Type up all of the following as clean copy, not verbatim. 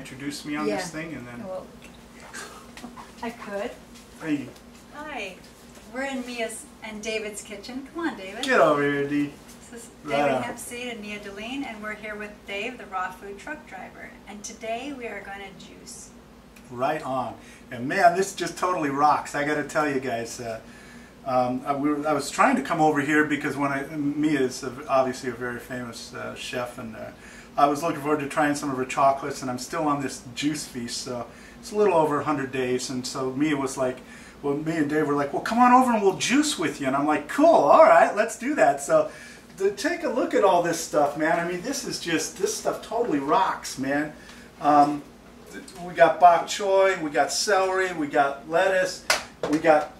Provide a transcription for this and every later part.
introduce me on this thing, and then... Well, I could. Hey. Hi. We're in Mia's and David's kitchen. Come on, David. Get over here, Dee. This is David Hempseed and Mia Dalene, and we're here with Dave, the raw food truck driver. And today we are going to juice. Right on. And man, this just totally rocks. I got to tell you guys, I was trying to come over here because Mia is obviously a very famous chef, and I was looking forward to trying some of her chocolates, and I'm still on this juice feast, so it's a little over 100 days, and so Mia was like, well, me and Dave were like, well, come on over and we'll juice with you, and I'm like, cool, all right, let's do that. So to take a look at all this stuff, man, I mean, this stuff totally rocks, man. We got bok choy, we got celery, we got lettuce, we got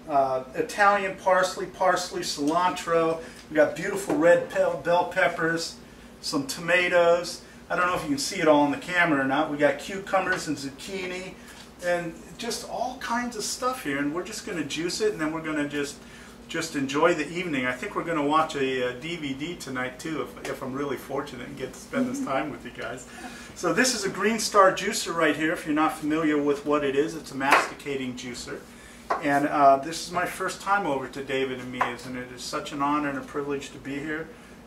Italian parsley, cilantro, we got beautiful red bell peppers, some tomatoes. I don't know if you can see it all on the camera or not. We got cucumbers and zucchini and just all kinds of stuff here, and we're just going to juice it, and then we're going to just enjoy the evening. I think we're going to watch a DVD tonight too, if I'm really fortunate and get to spend this time with you guys. So this is a Green Star juicer right here. If you're not familiar with what it is, it's a masticating juicer. And this is my first time over to David and Mia's, and it is such an honor and a privilege to be here,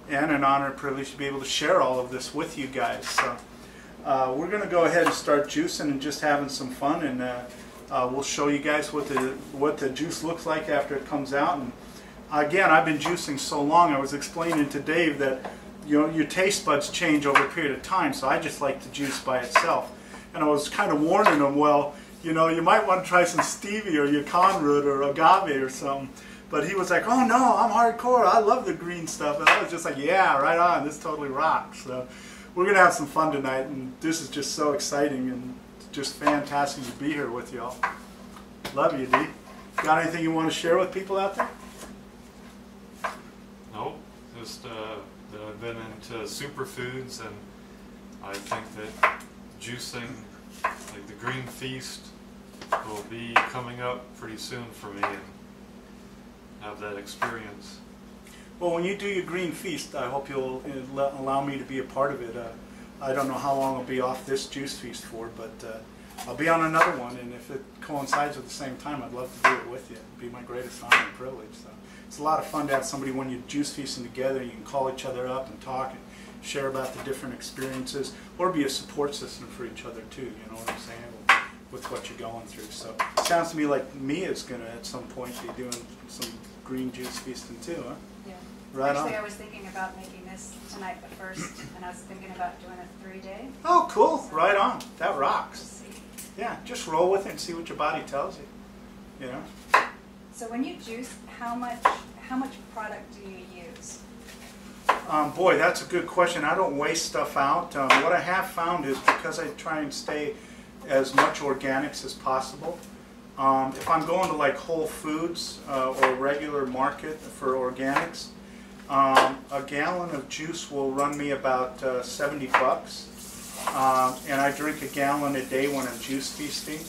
and an honor and privilege to be able to share all of this with you guys. So we're going to go ahead and start juicing and just having some fun, and we'll show you guys what the juice looks like after it comes out. And again, I've been juicing so long, I was explaining to Dave that your taste buds change over a period of time, so I just like the juice by itself. And I was kind of warning him, well, you might want to try some stevia or yacon root or agave or something. But he was like, oh no, I'm hardcore, I love the green stuff. And I was just like, yeah, right on, this totally rocks. So we're going to have some fun tonight, and this is just so exciting and just fantastic to be here with y'all. Love you, Dee. Got anything you want to share with people out there? Nope, just that I've been into superfoods, and I think that juicing, like the Green Feast, will be coming up pretty soon for me, and have that experience. Well, when you do your Green Feast, I hope you'll allow me to be a part of it. I don't know how long I'll be off this juice feast for, but I'll be on another one, and if it coincides at the same time, I'd love to do it with you. It'd be my greatest honor and privilege. So it's a lot of fun to have somebody when you're juice feasting together. You can call each other up and talk and share about the different experiences, or be a support system for each other too, you know what I'm saying, with what you're going through. So it sounds to me like Mia's going to at some point be doing some green juice feasting too, huh? Yeah. Right Actually, on. I was thinking about making this tonight the first, and I was thinking about doing a 3-day. Oh, cool. So right on. That rocks. We'll see. Yeah, just roll with it and see what your body tells you. You know? So when you juice, how much product do you use? Boy, that's a good question. I don't waste stuff out. What I have found is, because I try and stay as much organics as possible, if I'm going to like Whole Foods or regular market for organics, a gallon of juice will run me about 70 bucks. And I drink a gallon a day when I'm juice feasting.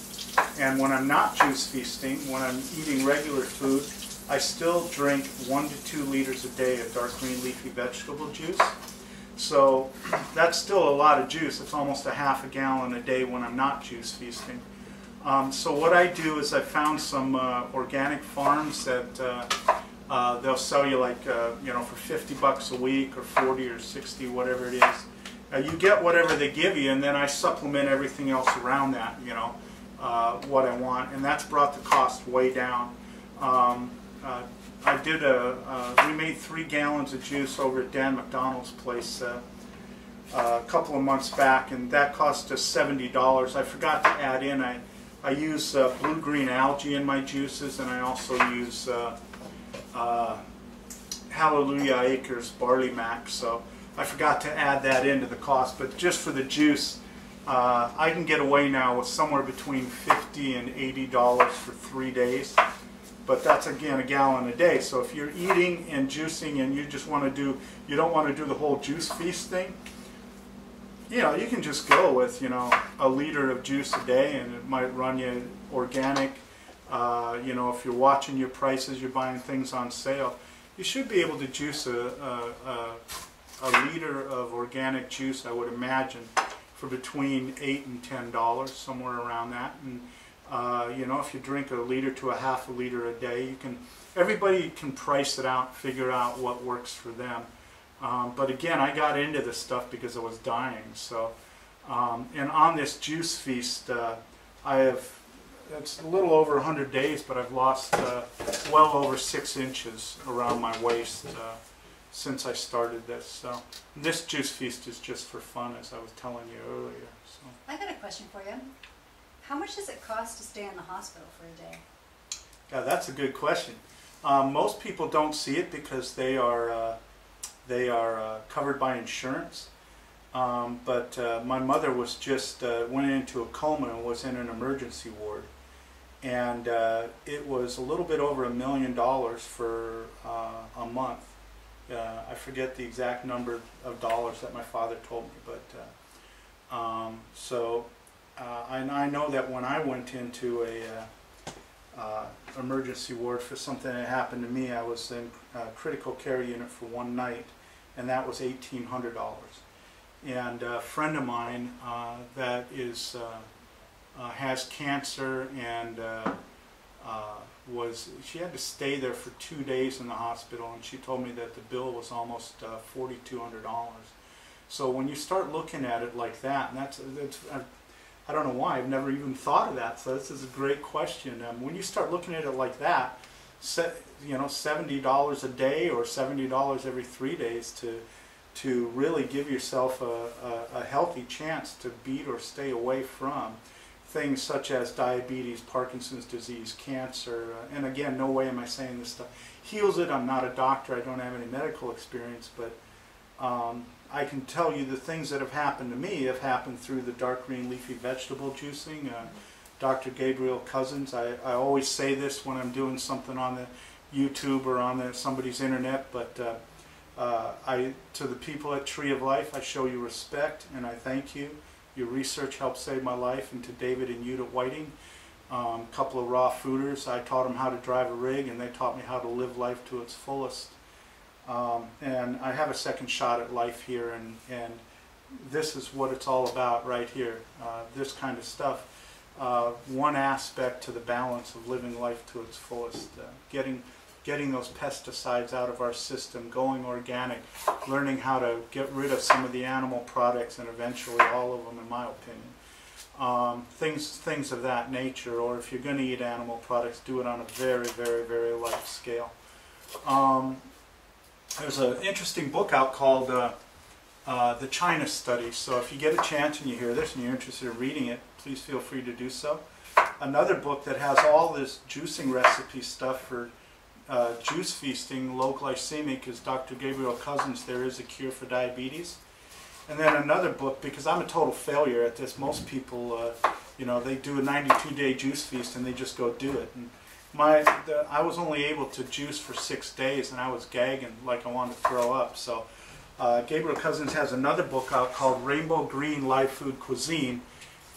And when I'm not juice feasting, when I'm eating regular food, I still drink 1 to 2 liters a day of dark green leafy vegetable juice. So that's still a lot of juice. It's almost a half a gallon a day when I'm not juice feasting. So what I do is I found some organic farms that they'll sell you like for 50 bucks a week or 40 or 60, whatever it is. You get whatever they give you, and then I supplement everything else around that, what I want, and that's brought the cost way down. We made 3 gallons of juice over at Dan McDonald's place a couple of months back, and that cost us $70. I forgot to add in, I use blue-green algae in my juices, and I also use Hallelujah Acres Barley Mac, so I forgot to add that into the cost. But just for the juice, I can get away now with somewhere between $50 and $80 for 3 days. But that's, again, a gallon a day. So if you're eating and juicing and you just want to you don't want to do the whole juice feast thing, you can just go with, a liter of juice a day, and it might run you organic. If you're watching your prices, you're buying things on sale, you should be able to juice a liter of organic juice, I would imagine, for between $8 and $10, somewhere around that. And you know, if you drink a liter to a half a liter a day, you can. Everybody can price it out, figure out what works for them. But again, I got into this stuff because I was dying. So, and on this juice feast, I have. It's a little over 100 days, but I've lost well over 6 inches around my waist since I started this. So this juice feast is just for fun, as I was telling you earlier. So. I got a question for you. How much does it cost to stay in the hospital for a day? Yeah, that's a good question. Most people don't see it because they are covered by insurance. But my mother was just went into a coma and was in an emergency ward, and it was a little bit over $1 million for a month. I forget the exact number of dollars that my father told me, but and I know that when I went into a emergency ward for something that happened to me, I was in a critical care unit for one night, and that was $1,800. And a friend of mine that is has cancer and she had to stay there for 2 days in the hospital, and she told me that the bill was almost $4,200. So when you start looking at it like that, and that's I don't know why I've never even thought of that. So this is a great question. When you start looking at it like that, you know, $70 a day or $70 every 3 days to really give yourself a healthy chance to beat or stay away from things such as diabetes, Parkinson's disease, cancer, and again, no way am I saying this stuff heals it. I'm not a doctor, I don't have any medical experience, but I can tell you the things that have happened to me have happened through the dark green leafy vegetable juicing. Dr. Gabriel Cousins, I always say this when I'm doing something on the YouTube or on somebody's internet, but to the people at Tree of Life, I show you respect and I thank you. Your research helped save my life. And to David and Yuta Whiting, a couple of raw fooders, I taught them how to drive a rig, and they taught me how to live life to its fullest. And I have a second shot at life here, and this is what it's all about right here, this kind of stuff. One aspect to the balance of living life to its fullest, getting those pesticides out of our system, going organic, learning how to get rid of some of the animal products, and eventually all of them, in my opinion. Things of that nature, or if you're going to eat animal products, do it on a very, very, very light scale. There's an interesting book out called The China Study, so if you get a chance and you hear this and you're interested in reading it, please feel free to do so. Another book that has all this juicing recipe stuff for juice feasting, low glycemic, is Dr. Gabriel Cousins' There Is a Cure for Diabetes. And then another book, because I'm a total failure at this, most people, you know, they do a 92-day juice feast and they just go do it. And I was only able to juice for 6 days and I was gagging like I wanted to throw up. So Gabriel Cousins has another book out called Rainbow Green Live Food Cuisine.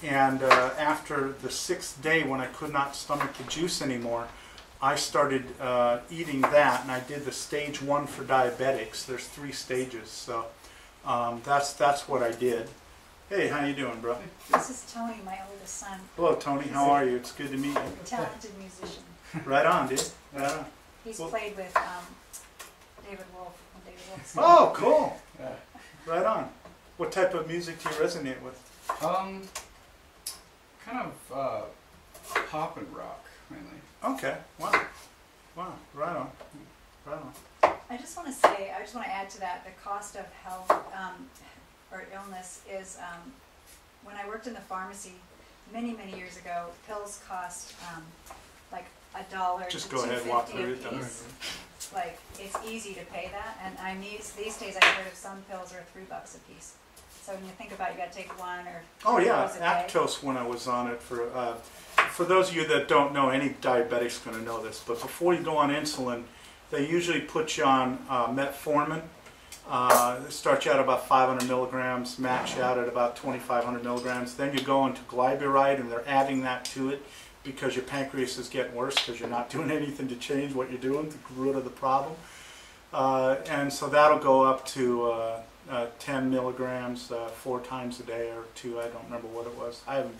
And after the 6th day, when I could not stomach the juice anymore, I started eating that, and I did the stage 1 for diabetics. There's 3 stages, so that's what I did. Hey, how you doing, bro? This is Tony, my oldest son. Hello, Tony. How are you? It's good to meet you. Talented musician. Right on, dude. Right on. He's Well, played with David Wolf from David Wolf's. Oh, cool. Right on. What type of music do you resonate with? Kind of pop and rock, mainly. Okay. Wow. Wow. Right on. Right on. I just want to add to that, the cost of health or illness is, when I worked in the pharmacy many, many years ago, pills cost like $1 Just to go ahead, walk $2.50 through a it. Don't piece. Like, it's easy to pay that, and these days I've heard of some pills are $3 a piece. So when you think about it, you got to take 1 or 2 Oh yeah, pills a day. Actos, when I was on it, for those of you that don't know, any diabetic's going to know this, but before you go on insulin, they usually put you on metformin. They start you out about 500 milligrams, max you out at about 2,500 milligrams. Then you go into glyburide, and they're adding that to it because your pancreas is getting worse because you're not doing anything to change what you're doing to get rid of the problem. And so that'll go up to 10 milligrams 4 times a day or 2. I don't remember what it was. I haven't been